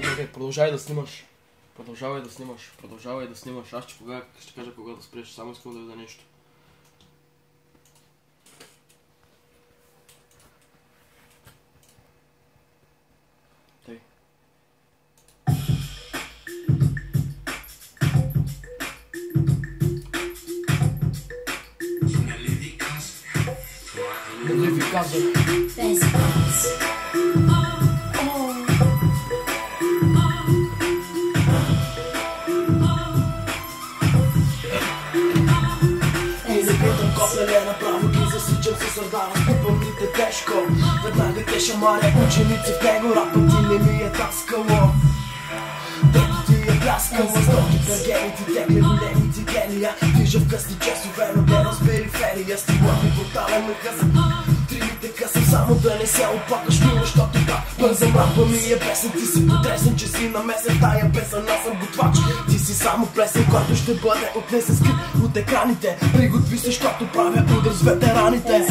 Чакай, продължавай да снимаш. Продължавай да снимаш. Аз ще кажа кога да спреш, само искам да видя нещо. Тъй. Не ви казах. Направо ги засичам се сърдара, спипам ни те тежко. Веднага те шамаря ученици в него, рапът ти не ми е таскало. Дето ти е пляскало, стоки пергените, тегли големи цигелия. Движа в късни часове, но те с периферия. Стилът ми брутален ме късам, тримите късам, само да не се опакаш мило, защото пак бързам, рапа ми е песен. Ти си потресен, че си намесен в тая песен, аз съм готвач. Ти си само плесен, който ще бъде отнесен скрит от екраните. Приготви се, защото правя удар с ветераните.